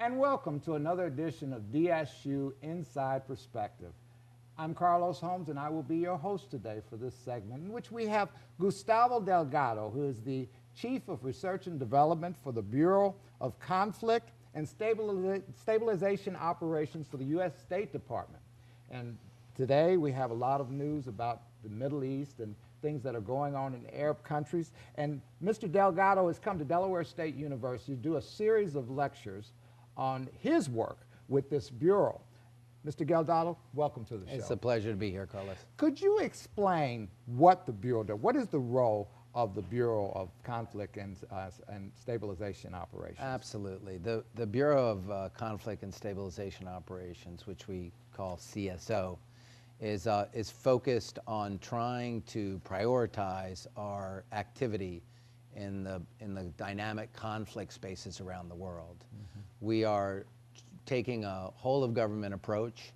and welcome to another edition of DSU Inside Perspective. I'm Carlos Holmes, and I will be your host today for this segment, in which we have Gustavo Delgado, who is the Chief of Research and Development for the Bureau of Conflict and Stabilization Operations for the U.S. State Department. And today we have a lot of news about the Middle East and things that are going on in Arab countries. And Mr. Delgado has come to Delaware State University to do a series of lectures on his work with this bureau. Mr. Delgado, welcome to the show. It's a pleasure to be here, Carlos. Could you explain what the bureau does? What is the role of the Bureau of Conflict and Stabilization Operations? Absolutely. The Bureau of Conflict and Stabilization Operations, which we call CSO, is focused on trying to prioritize our activity in the dynamic conflict spaces around the world. Mm-hmm. We are taking a whole of government approach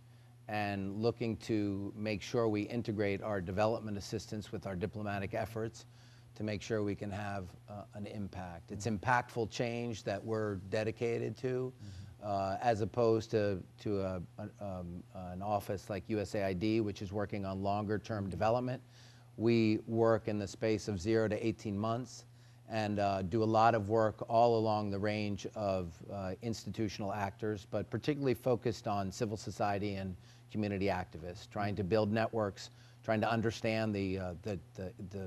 and looking to make sure we integrate our development assistance with our diplomatic efforts to make sure we can have an impact. It's impactful change that we're dedicated to, as opposed to an office like USAID, which is working on longer-term development. We work in the space of 0 to 18 months and do a lot of work all along the range of institutional actors, but particularly focused on civil society and community activists, trying to build networks, trying to understand the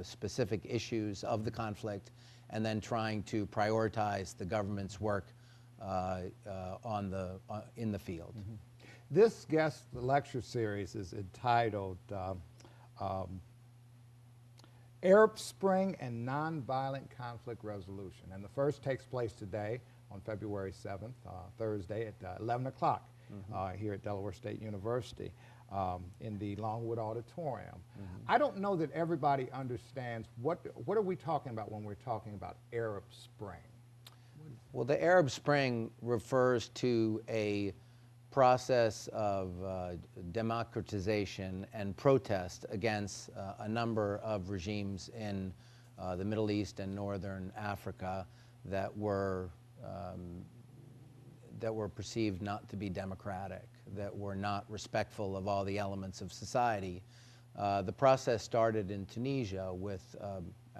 specific issues of the conflict, and then trying to prioritize the government's work in the field. Mm-hmm. This guest lecture series is entitled Arab Spring and Nonviolent Conflict Resolution, and the first takes place today on February 7th, Thursday at 11 o'clock here at Delaware State University in the Longwood Auditorium. Mm-hmm. I don't know that everybody understands what are we talking about when we're talking about Arab Spring? Well, the Arab Spring refers to a process of democratization and protest against a number of regimes in the Middle East and Northern Africa that were perceived not to be democratic, that were not respectful of all the elements of society. The process started in Tunisia with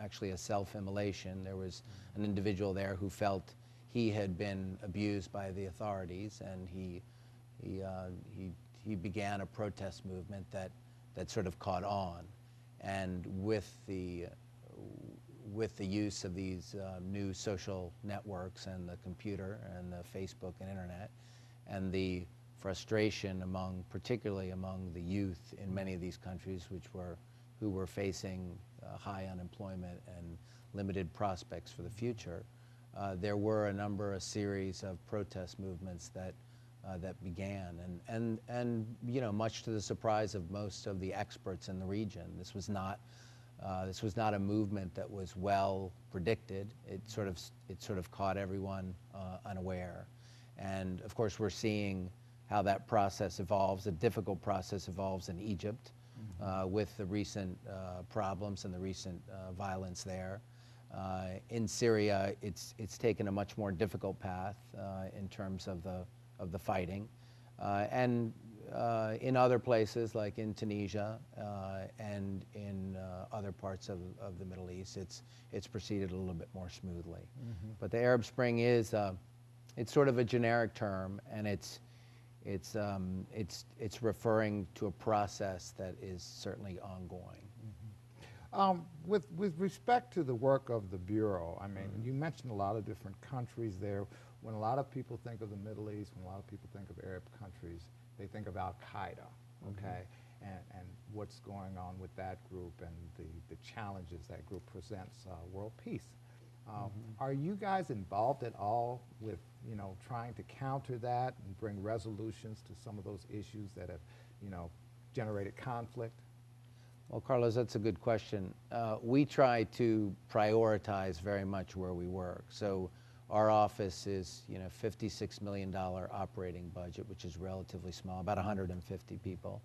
actually a self-immolation. There was an individual there who felt he had been abused by the authorities, and he began a protest movement that sort of caught on. And with the use of these new social networks and the computer and the Facebook and internet, and the frustration particularly among the youth in many of these countries, who were facing high unemployment and limited prospects for the future, there were a series of protest movements that began, and much to the surprise of most of the experts in the region, this was not a movement that was well predicted. It sort of caught everyone unaware, and of course we're seeing how that process evolves. A difficult process evolves in Egypt with the recent problems and the recent violence there. In Syria, it's taken a much more difficult path in terms of the fighting, and in other places like in Tunisia and in other parts of the Middle East, it's proceeded a little bit more smoothly. Mm-hmm. But the Arab Spring it's sort of a generic term, and it's referring to a process that is certainly ongoing. With respect to the work of the Bureau, I mean, you mentioned a lot of different countries there. When a lot of people think of the Middle East, when a lot of people think of Arab countries, they think of Al-Qaeda, okay, and what's going on with that group and the challenges that group presents world peace. Are you guys involved at all with, trying to counter that and bring resolutions to some of those issues that have, generated conflict? Well, Carlos, that's a good question. We try to prioritize very much where we work. So our office is, $56 million operating budget, which is relatively small, about 150 people.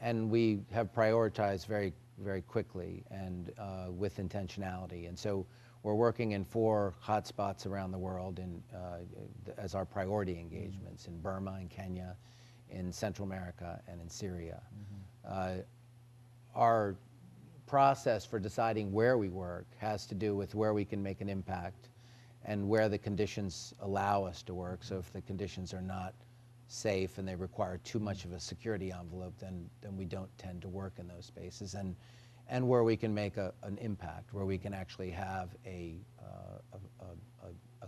And we have prioritized very, very quickly and with intentionality. And so we're working in 4 hotspots around the world as our priority engagements in Burma, in Kenya, in Central America, and in Syria. Our process for deciding where we work has to do with where we can make an impact and where the conditions allow us to work. So if the conditions are not safe and they require too much of a security envelope, then we don't tend to work in those spaces. And where we can make an impact, where we can actually have a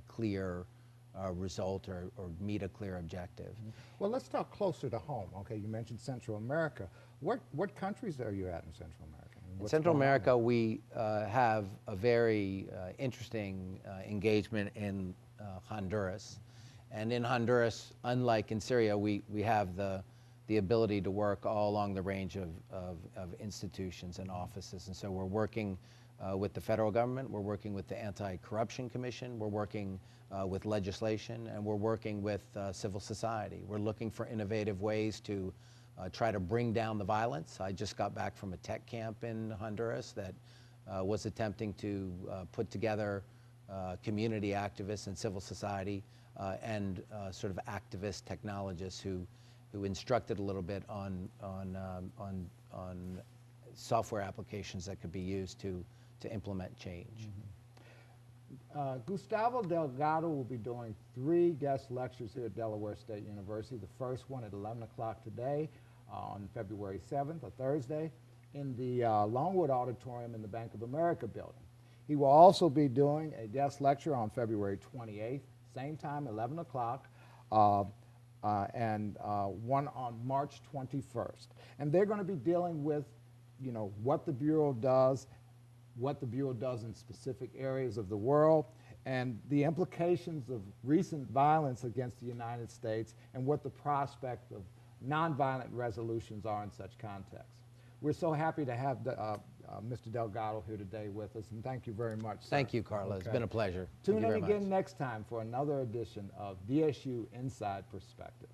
clear result or meet a clear objective. Well, let's talk closer to home. Okay, you mentioned Central America. What countries are you at in Central America? In Central America, we have a very interesting engagement in Honduras. And in Honduras, unlike in Syria, we have the ability to work all along the range of institutions and offices. And so we're working with the federal government, we're working with the Anti-Corruption Commission, we're working with legislation, and we're working with civil society. We're looking for innovative ways to try to bring down the violence. I just got back from a tech camp in Honduras that was attempting to put together community activists and civil society and sort of activist technologists who instructed a little bit on software applications that could be used to implement change. Gustavo Delgado will be doing 3 guest lectures here at Delaware State University. The first one at 11 o'clock today on February 7th, a Thursday, in the Longwood Auditorium in the Bank of America building. He will also be doing a guest lecture on February 28th, same time, 11 o'clock, and one on March 21st. And they're going to be dealing with, you know, what the Bureau does in specific areas of the world, and the implications of recent violence against the United States, and what the prospect of nonviolent resolutions are in such contexts. We're so happy to have Mr. Delgado here today with us, and thank you very much, sir. Thank you, Carla. Okay. It's been a pleasure. Tune in again next time for another edition of DSU Inside Perspective.